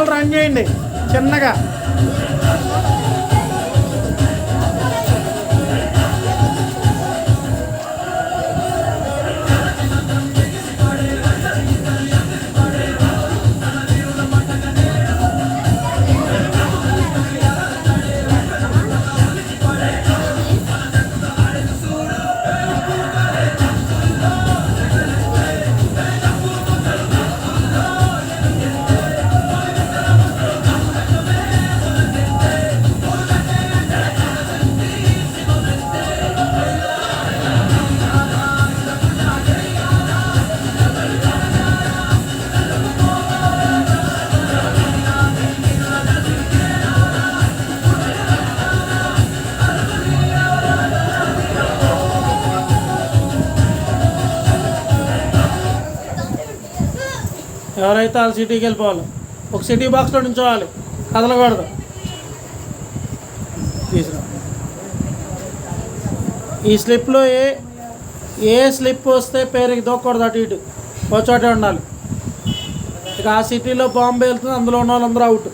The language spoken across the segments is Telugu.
బాల్ రన్ చేయండి చిన్నగా. ఎవరైతే వాళ్ళ సిటీకి వెళ్ళిపోవాలి. ఒక సిటీ బాక్స్లో నుంచోవాలి, కదలకూడదు. తీసుకురా. ఈ స్లిప్లో ఏ స్లిప్ వస్తే పేరుకి దూకూడదు, అటు ఇటు ఒక చోటే ఉండాలి. ఇక ఆ సిటీలో బాంబే వెళ్తుంది, అందులో ఉన్న వాళ్ళందరూ అవుట్.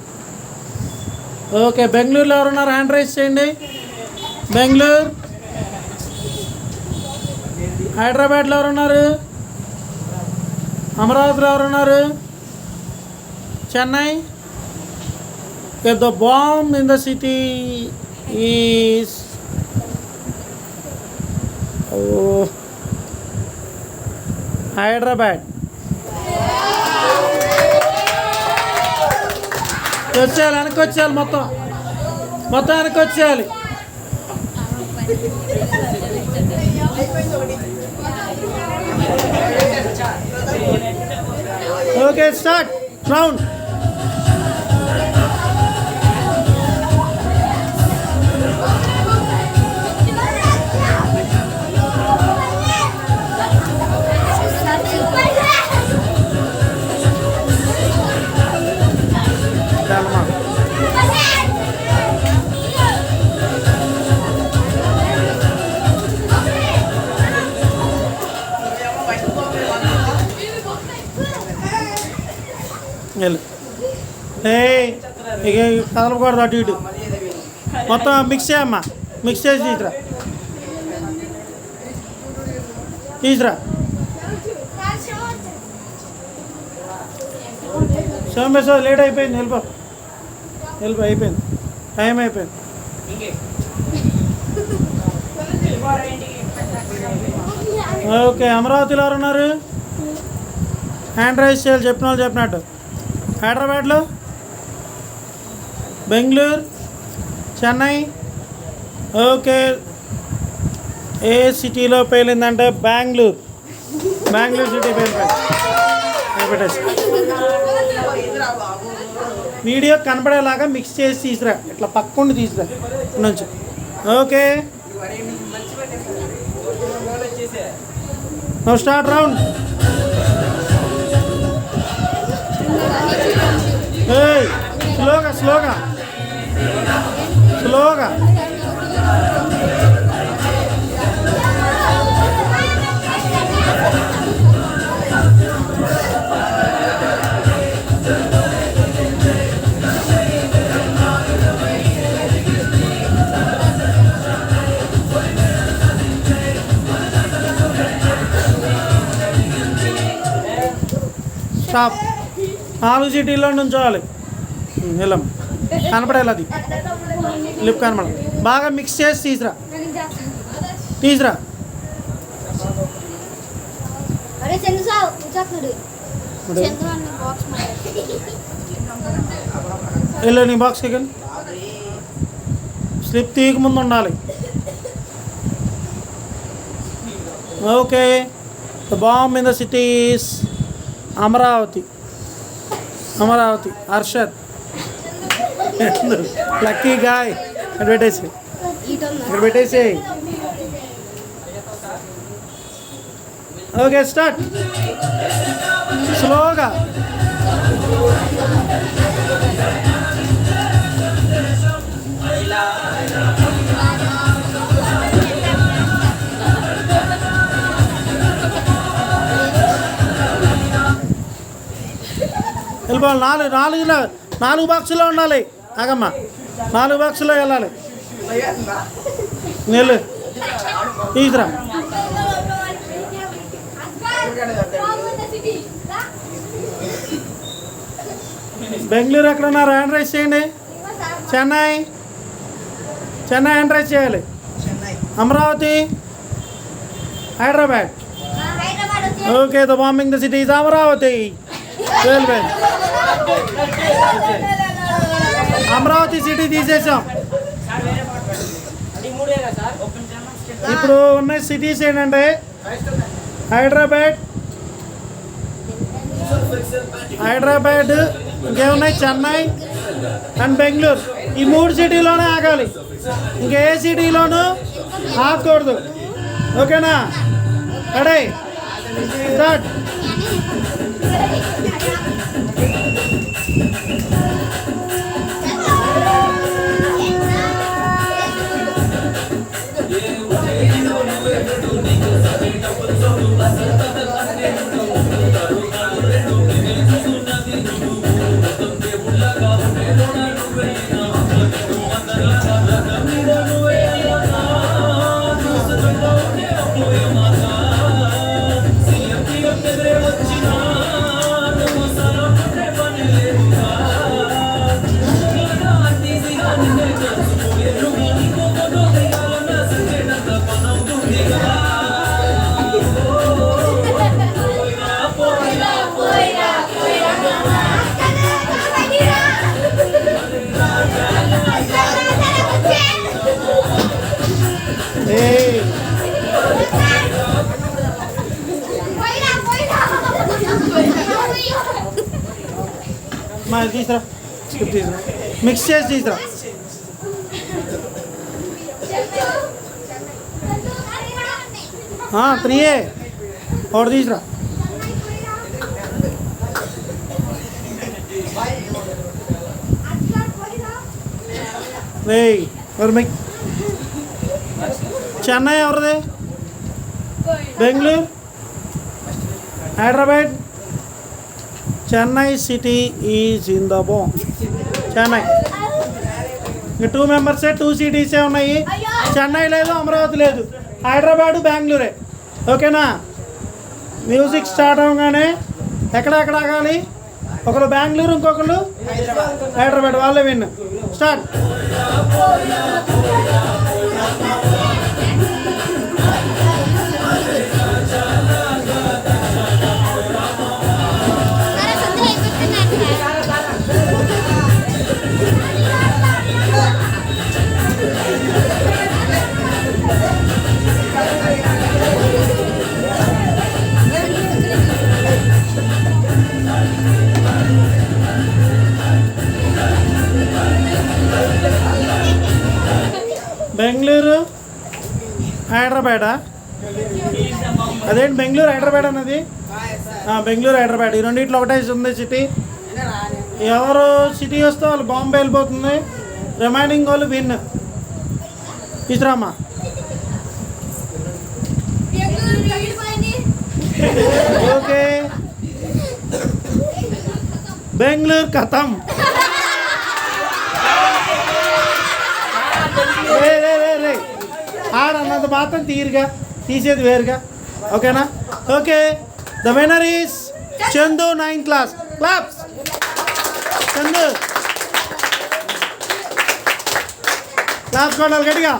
ఓకే, బెంగళూరులో ఎవరున్నారు హ్యాండ్ రైజ్ చేయండి. బెంగళూరు. హైదరాబాద్లో ఎవరున్నారు? అమరావతిలో ఎవరున్నారు? Chennai. The bomb in the city is Hyderabad. వచ్చేయాలి, వెనక్కి వచ్చేయాలి, మొత్తం వెనక్కి వచ్చేయాలి. Okay, start round. ఇక కదలకూడదు, అటు ఇటు మొత్తం మిక్స్ చేయమ్మా. మిక్స్ చేసి తీసురా. సోమేశ్వర్ లేట్ అయిపోయింది, వెళ్ళిపో అయిపోయింది, టైం అయిపోయింది. ఓకే, అమరావతిలో ఎవరున్నారు? హ్యాండ్ రైజ్ చేయాలి, చెప్పిన వాళ్ళు చెప్పినట్టు. హైదరాబాద్లో, బెంగళూరు, చెన్నై. ఓకే, ఏ సిటీలో పేలిందంటే బెంగళూరు సిటీ పెట్టేసి వీడియో కనపడేలాగా మిక్స్ చేసి తీసురా, ఇట్లా పక్కుండి తీసురా నుంచి. Okay, now start round. స్లోగా స్టాప్. 4 సిటీల్లో నుంచోవాలి. వెళ్ళం, కనపడేలా అది లిప్ కనపడ. బాగా మిక్స్ చేసి తీసురా. వెళ్ళు, నీ బాక్స్కి వెళ్ళి స్లిప్ తీయక ముందు ఉండాలి. Okay, the bomb in the cities Amaravati. Harshad lucky guy. ఇక్కడ పెట్టేసి ఓకే, స్టార్ట్. స్లోగా. వెళ్ళిపోవాలి. 4 4 బాక్సులో ఉండాలి. ఆగమ్మా, 4 బాక్సులో వెళ్ళాలి. నెల్లు తీసురా. బెంగళూరు ఎక్కడ ఉన్నారు? హ్యాండ్ రైస్ చేయండి. చెన్నై హ్యాండ్ రైస్ చేయాలి. Amaravati, Hyderabad. Okay, the bombing the city is Amaravati. Well well. Amaravati city తీసేసాం. ఇప్పుడు ఉన్న సిటీస్ ఏంటంటే హైదరాబాద్, ఇంకేమున్నాయి? చెన్నై అండ్ బెంగళూరు. ఈ 3 సిటీలోనే ఆగాలి. ఇంకే సిటీలోనూ ఆగకూడదు. ఓకేనా? Ready, start. తీసురా, స్కిప్ తీసురా, మిక్స్ చేసి తీసురా. త్రీయే ఒకటి తీసురా. చెన్నై ఎవరిది? Bengaluru, Hyderabad. Chennai city is in the bomb. Chennai. ఇంకా 2 మెంబర్సే, 2 సిటీసే ఉన్నాయి. చెన్నై లేదు, అమరావతి లేదు. హైదరాబాదు, బెంగళూరే. ఓకేనా? మ్యూజిక్ స్టార్ట్ అవ్వగానే ఎక్కడెక్కడ ఆగాలి? ఒకరు బెంగళూరు, ఇంకొకరు హైదరాబాద్. వాళ్ళే విన్. స్టార్ట్. బెంగళూరు, హైదరాబాదా? అదేంటి బెంగళూరు హైదరాబాద్ అన్నది? బెంగళూరు హైదరాబాద్, ఈ రెండింటిలో ఒకటే ఉంది సిటీ. ఎవరు సిటీ వస్తే వాళ్ళు బాంబే వెళ్ళిపోతుంది. రిమైనింగ్ వాళ్ళు విన్. తీసురామ్మా. ఓకే, బెంగళూరు ఖతం. ఆడన్నది మాత్రం తీరుగా తీసేది వేరుగా. ఓకేనా? Okay, the winner is Chandu, 9th class. Claps. Chandu claps కొట్టాలి గట్టిగా.